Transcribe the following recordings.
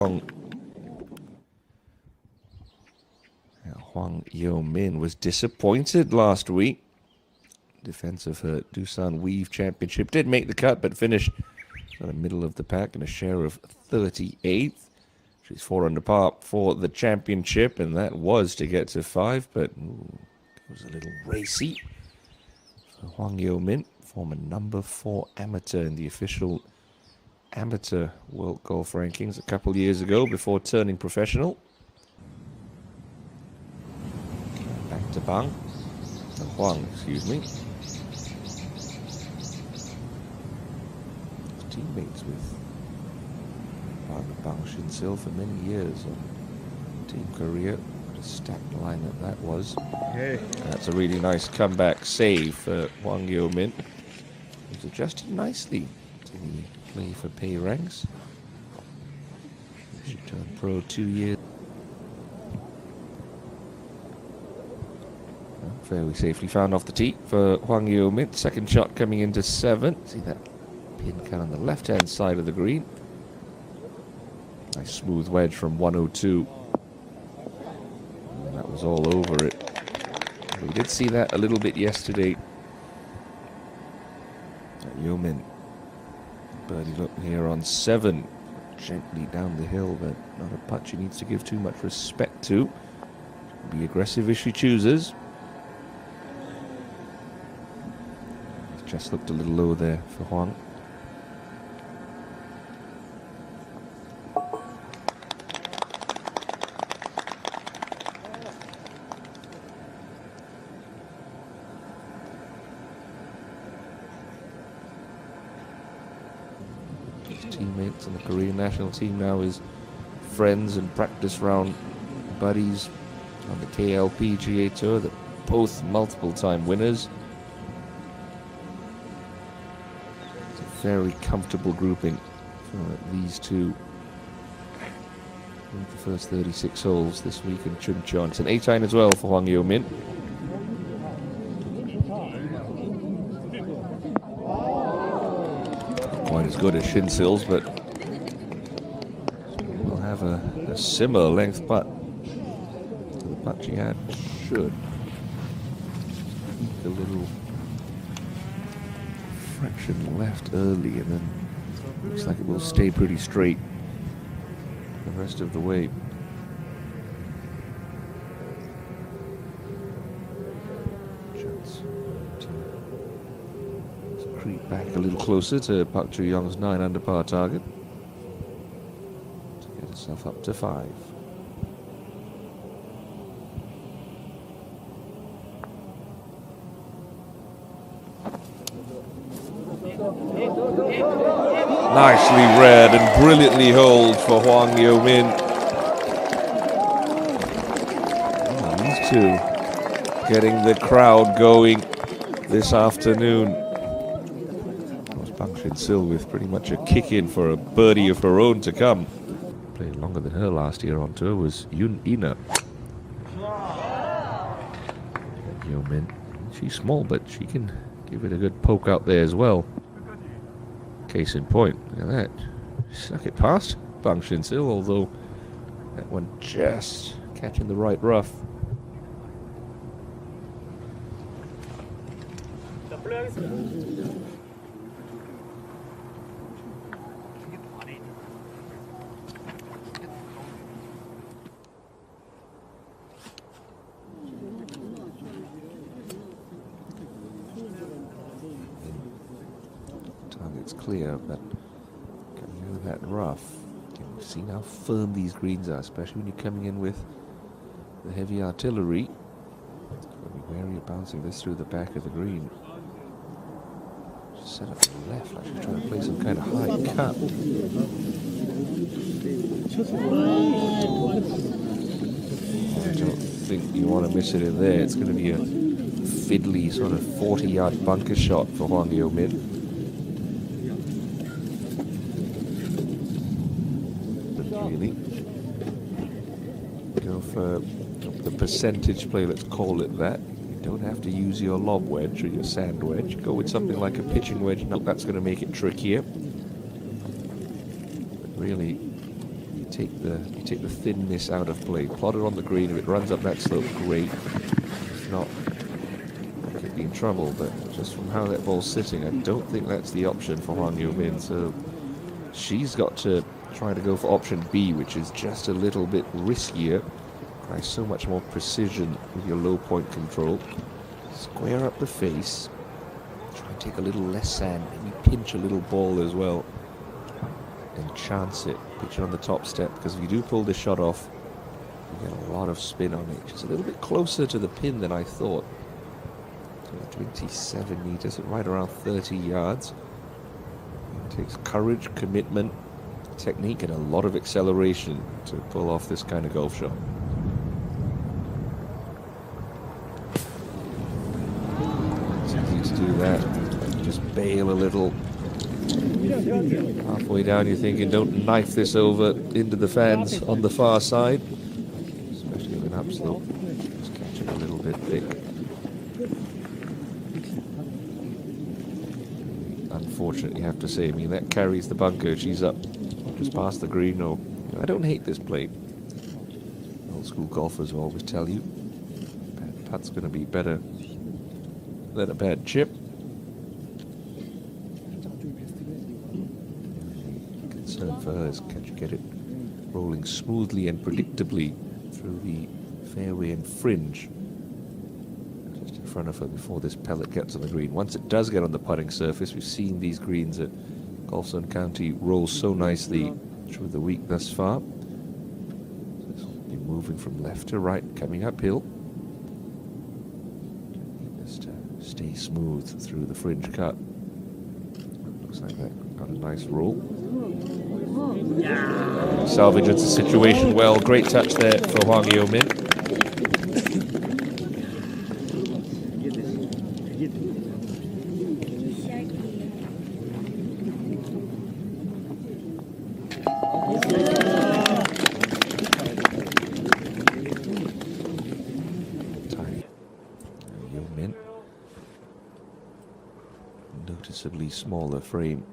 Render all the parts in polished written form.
Hwang Youmin was disappointed last week. Defense of her Doosan Weave Championship. Did make the cut, but finished in the middle of the pack in a share of 38th. She's 4 under par for the championship, and that was to get to 5, but it was a little racy for Hwang Youmin, former number 4 amateur in the official amateur World Golf Rankings a couple years ago before turning professional. Back to Hwang, excuse me. Teammates with Bang Shin-sil for many years on Team Korea. What a stacked lineup that was. Hey. That's a really nice comeback save for Hwang Youmin. He's adjusted nicely to the play for pay ranks. She turned pro 2 years. Fairly safely found off the tee for Hwang Youmin. Second shot coming into 7. See that pin kind of on the left-hand side of the green. Nice smooth wedge from 102. And that was all over it. We did see that a little bit yesterday. Youmin birdie look here on 7. Gently down the hill, but not a putt she needs to give too much respect to. Be aggressive if she chooses. Just looked a little low there for Hwang. His teammates on the Korean national team now is friends and practice round buddies on the KLPGA Tour. They're both multiple-time winners. Very comfortable grouping for these two. The first 36 holes this week in Chuncheon. It's an 8-iron as well for Hwang Youmin. Not quite as good as Shin-sil's, but we'll have a similar length putt to the putt she had. Should a little fraction left early, and then looks like it will stay pretty straight the rest of the way. Chance to creep back a little closer to Park Ju-young's 9 under par target to get herself up to 5. Nicely read and brilliantly holed for Hwang Youmin. These two getting the crowd going this afternoon. Bang Shin-sil with pretty much a kick-in for a birdie of her own to come. Played longer than her last year on tour was Youmin. Youmin, she's small, but she can give it a good poke out there as well. Case in point, look at that. Snuck it past Bang Shin-sil, although that one just catching the right rough. Target's clear, but coming in with that rough, you've seen how firm these greens are, especially when you're coming in with the heavy artillery. You've got to be wary of bouncing this through the back of the green. Just set up to the left, like she's trying to play some kind of high cut. I don't think you want to miss it in there. It's going to be a fiddly sort of 40-yard bunker shot for Hwang Youmin. Really go for the percentage play, let's call it that. You don't have to use your lob wedge or your sand wedge. Go with something like a pitching wedge. No, that's going to make it trickier. But really, You take the thinness out of play. Plot it on the green. If it runs up that slope, great. If not, you could be in trouble. But just from how that ball's sitting, I don't think that's the option for Hwang Youmin. So she's got to try to go for option B, which is just a little bit riskier. Try so much more precision with your low point control. Square up the face. Try and take a little less sand. Maybe pinch a little ball as well. And chance it. Pitch it on the top step, because if you do pull this shot off, you get a lot of spin on it. Just a little bit closer to the pin than I thought. 27 meters, right around 30 yards. It takes courage, commitment, technique, and a lot of acceleration to pull off this kind of golf shot. Continue to do that. Just bail a little. Halfway down, you're thinking, don't knife this over into the fans on the far side, especially with an upslope. Just catch it a little bit thick. Unfortunately, you have to say, I mean, that carries the bunker. She's up just past the green. No, I don't hate this play. Old school golfers will always tell you, bad putt's going to be better than a bad chip. For her is can you get it rolling smoothly and predictably through the fairway and fringe just in front of her before this pellet gets on the green. Once it does get on the putting surface, we've seen these greens at Golfstone County roll so nicely through the week thus far. So this will be moving from left to right, coming uphill. Just stay smooth through the fringe cut. Looks like that got a nice roll. Salvages the situation well. Great touch there for Hwang Youmin. Youmin, noticeably smaller frame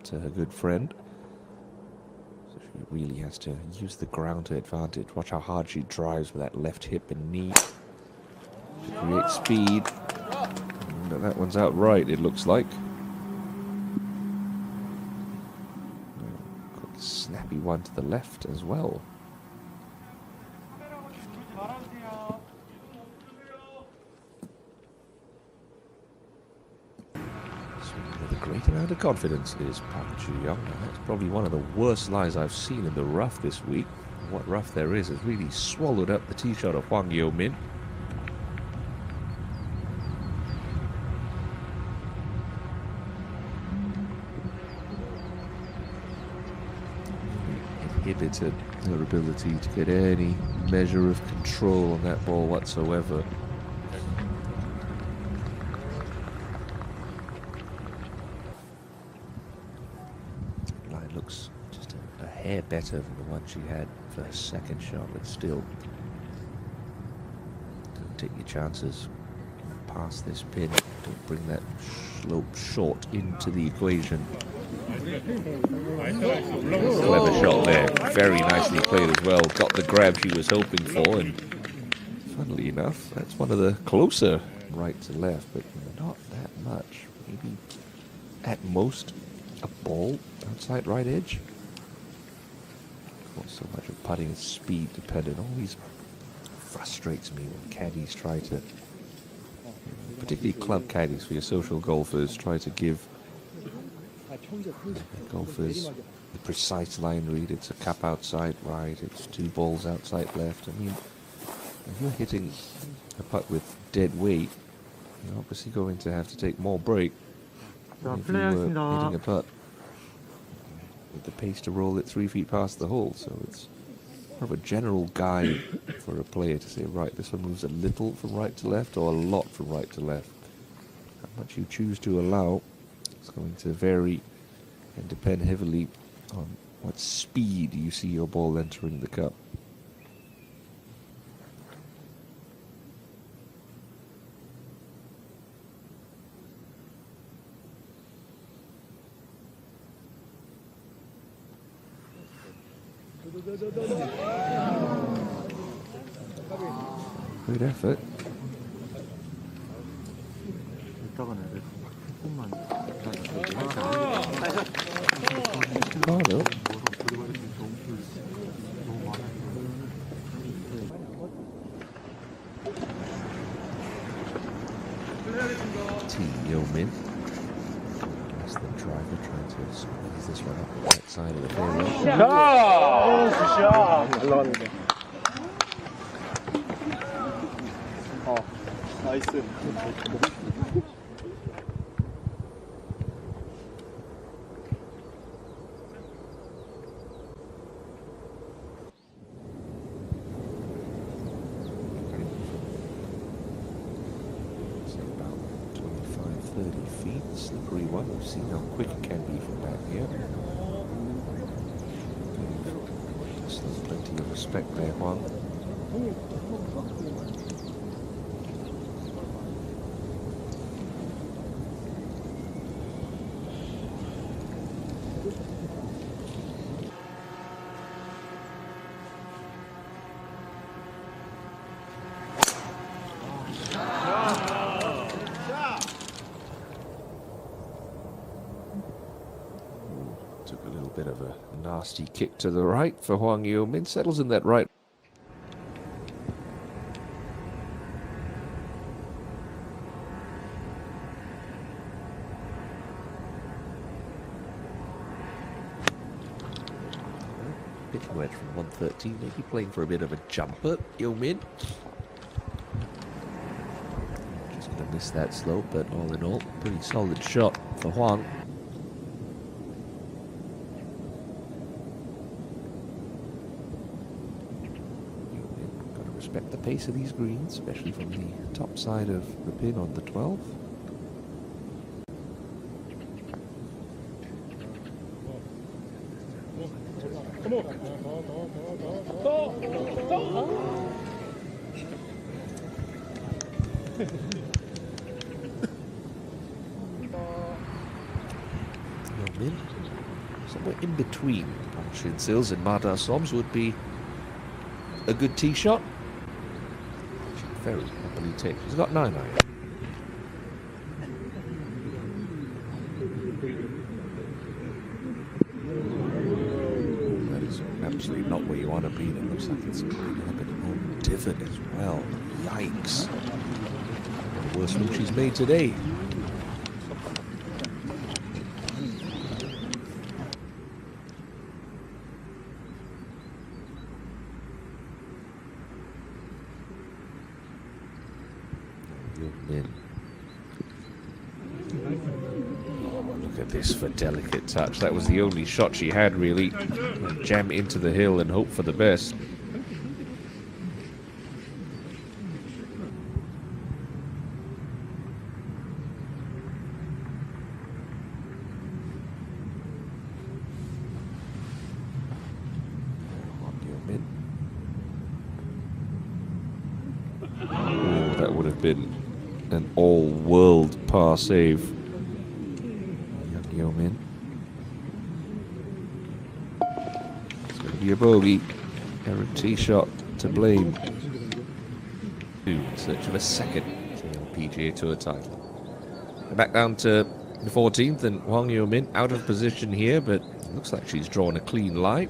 to her good friend. She really has to use the ground to advantage. Watch how hard she drives with that left hip and knee to create speed. And that one's out right, it looks like. Quick snappy one to the left as well. With a great amount of confidence is Park Ju-young. That's probably one of the worst lies I've seen in the rough this week. What rough there is has really swallowed up the tee shot of Hwang Youmin. Inhibited her ability to get any measure of control on that ball whatsoever. Looks just a hair better than the one she had for her second shot, but still, don't take your chances past this pin. Don't bring that slope short into the equation. Clever shot there, very nicely played as well. Got the grab she was hoping for, and funnily enough, that's one of the closer right to left, but not that much. Maybe at most a ball outside right edge. Not so much of putting is speed dependent. Always frustrates me when caddies try to, particularly club caddies for your social golfers, try to give golfers the precise line read. It's a cup outside right, it's two balls outside left. I mean, if you're hitting a putt with dead weight, you're obviously going to have to take more break than if you were hitting a putt with the pace to roll it 3 feet past the hole. So it's more of a general guide for a player to say, right, this one moves a little from right to left or a lot from right to left. How much you choose to allow is going to vary and depend heavily on what speed you see your ball entering the cup. Good effort. Carlo. Youmin. That's the driver trying to squeeze this one up the right side of the fairway. 나이스. About 25-30 feet, slippery one. We've seen how quick it can be from back here. Still plenty of respect there, Hwang. Took a little bit of a nasty kick to the right for Hwang Youmin. Settles in that right. Pitching wedge from 113, maybe playing for a bit of a jumper, Youmin. Just going to miss that slope, but all in all, pretty solid shot for Hwang. Got to respect the pace of these greens, especially from the top side of the pin on the 12. Youmin, somewhere in between Shin Sills and Mada Soms would be a good tee shot. Very happily take. He's got 9 iron. That is absolutely not where you want to be. It looks like it's going to have an own divot as well. Yikes. The worst move she's made today. Youmin. Oh, look at this for delicate touch. That was the only shot she had, really. Jam into the hill and hope for the best. Oh, that would have been an all-world par save. Youmin. It's going to be a bogey. Errant tee shot to blame. In search of a second PGA Tour title. We're back down to the 14th, and Hwang Youmin out of position here, but it looks like she's drawn a clean lie.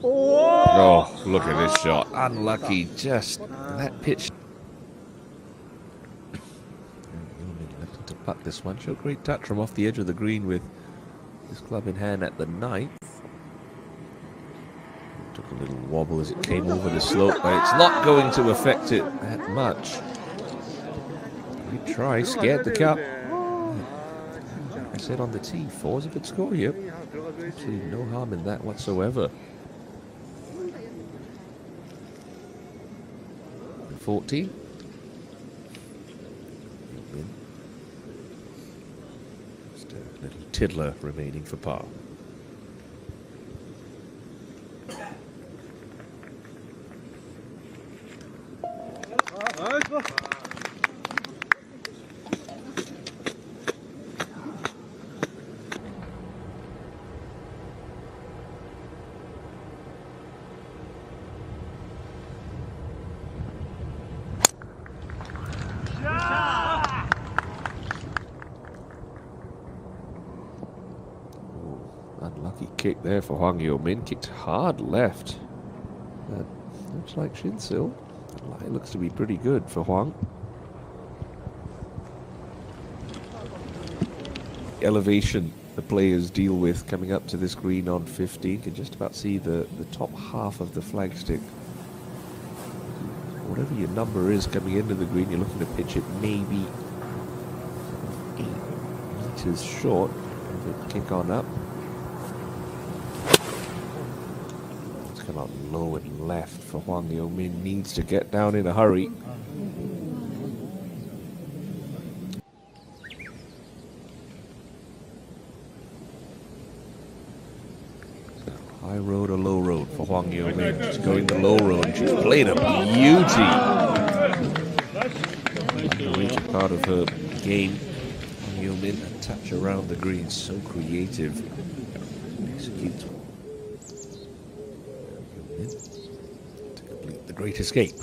Oh, look at this shot. Unlucky, just that pitch. Looking to putt this one. Showed great touch from off the edge of the green with his club in hand at the 9th. Took a little wobble as it came over the slope, but it's not going to affect it that much. Good try, scared the cup. Like I said on the tee, 4 is a good score here. Absolutely no harm in that whatsoever. 14. Just a little tiddler remaining for par. Lucky kick there for Hwang Youmin. Kicked hard left. Looks like Shinsil. The line looks to be pretty good for Hwang. Elevation the players deal with coming up to this green on 15. You can just about see the top half of the flagstick. Whatever your number is coming into the green, you're looking to pitch it maybe 8 meters short of it kick on up. It's come out low and left for Hwang Youmin. Needs to get down in a hurry. High road or low road for Hwang Youmin. She's going the low road. She's played a beauty. Underrated part of her game. Hwang Youmin, a touch around the green. So creative. Executes. To complete the great escape.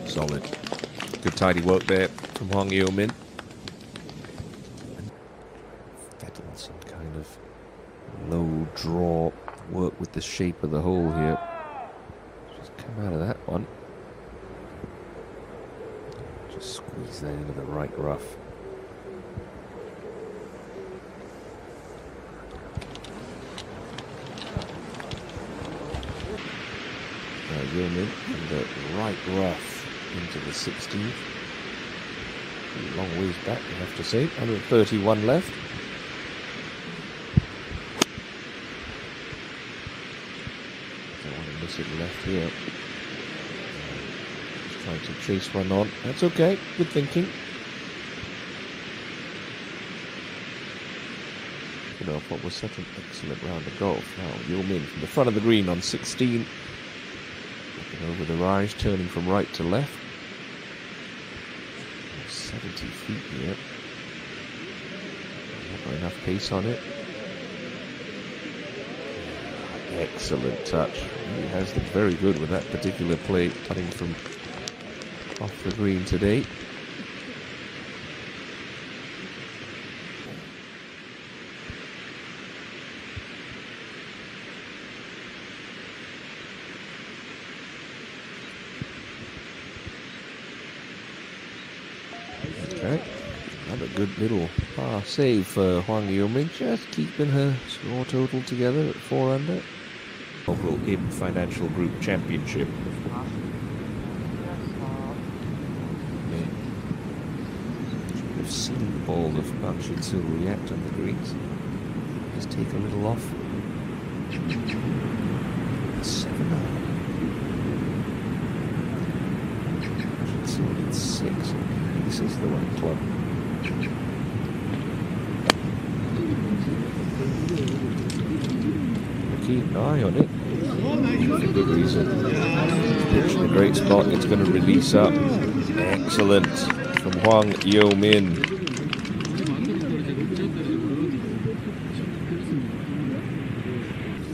Solid. Good tidy work there from Hwang Youmin. Some kind of low draw work with the shape of the hole here. Just come out of that one. Just squeeze that into the right rough. Youmin in the right rough into the 16th. A long ways back, you have to say. 131 left. It left here. Just trying to chase one on. That's okay. Good thinking. You know, what was such an excellent round of golf. Now, Youmin from the front of the green on 16. Looking over the rise, turning from right to left. 70 feet here. Not got enough pace on it. Excellent touch. He has looked very good with that particular play, cutting from off the green today. Okay, another good little par save for Hwang Youmin, just keeping her score total together at 4 under. Overall in Financial Group Championship. We've seen the ball of Bang Shin-sil react on the greens. Just take a little off. 7-9. Shin-sil in 6. This is the right club. Keep an eye on it. For good reason. Pitch in a great spot. It's going to release up. Excellent from Hwang Youmin.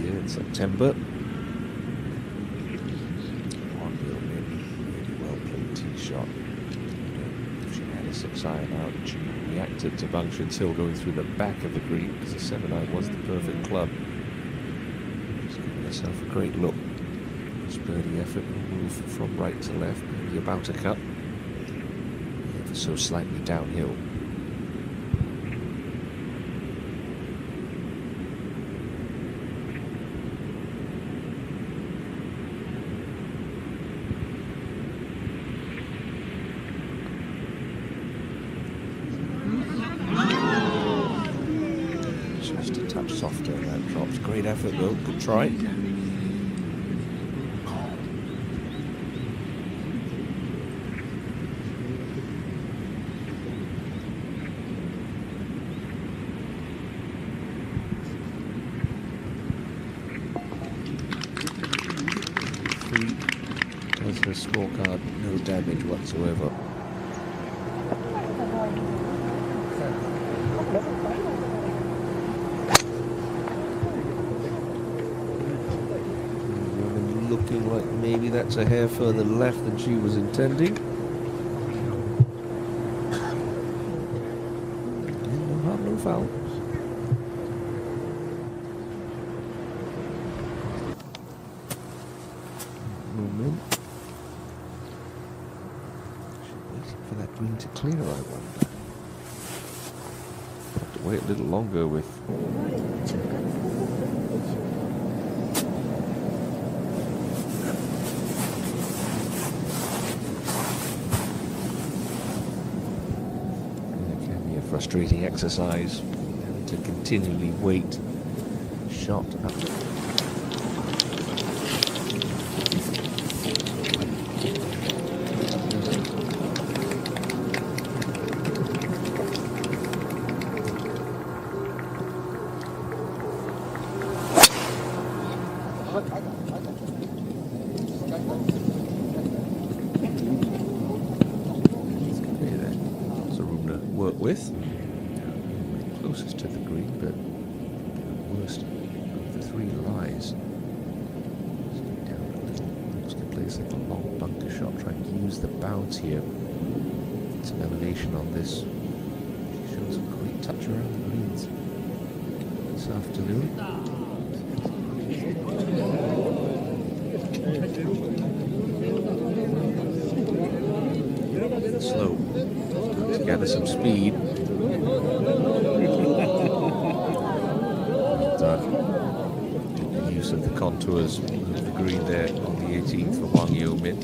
Here in September. Hwang Youmin, really well played tee shot. If she had a 6-iron out, she reacted to Bang Shin-sil going through the back of the green because the 7-iron was the perfect club. Herself a great look. This birdie effort will move from right to left, maybe about a cut. Ever so slightly downhill. Just a touch softer and that drops. Great effort though, good try. Does her scorecard no damage whatsoever. Looking like maybe that's a hair further left than she was intending. foul. Movement. Waiting for that green to clear, I wonder. Have to wait a little longer with. It can be a frustrating exercise, having to continually wait. Shot up. With closest to the green, but the worst of the three lies. Down a little, almost can place like a long bunker shot, try and use the bounce here. Some elevation on this. She shows a great touch around the greens this afternoon. Slow. To gather some speed. Good use of the contours of the green there on the 18th for Hwang Youmin.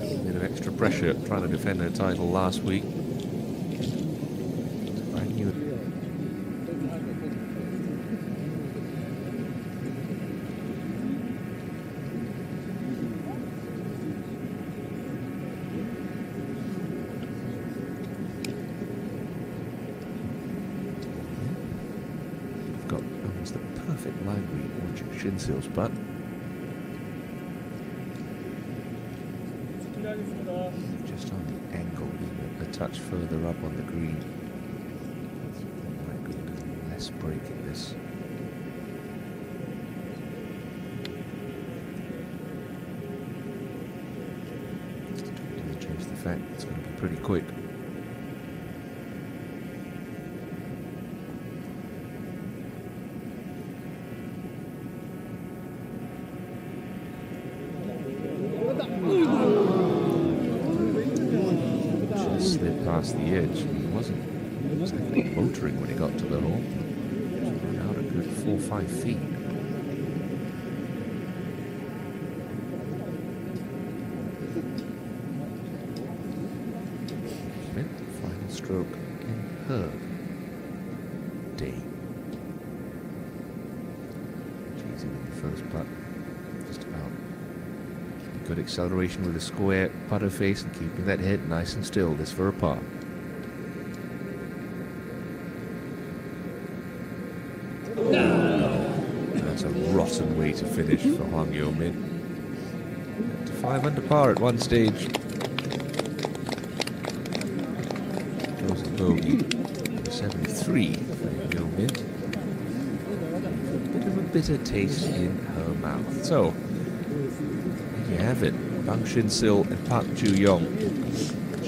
A bit of extra pressure trying to defend her title last week. Got almost the perfect line read, watching Shinsil's putt. Just on the angle, even a touch further up on the green. There might be a little less break in this. Doesn't change the fact it's going to be pretty quick. Just slid past the edge. He wasn't exactly motoring when he got to the hole. Ran out a good 4 or 5 feet. Final stroke in her day. Easy with the first putt. Just about. Good acceleration with a square putter face and keeping that head nice and still. This for a par. No. That's a rotten way to finish for Hwang Youmin. To 5 under par at one stage. Goes a bogey. 73 for Youmin. A bit of a bitter taste in her mouth. So, you have it. Bang Shin-sil and Park Ju-yong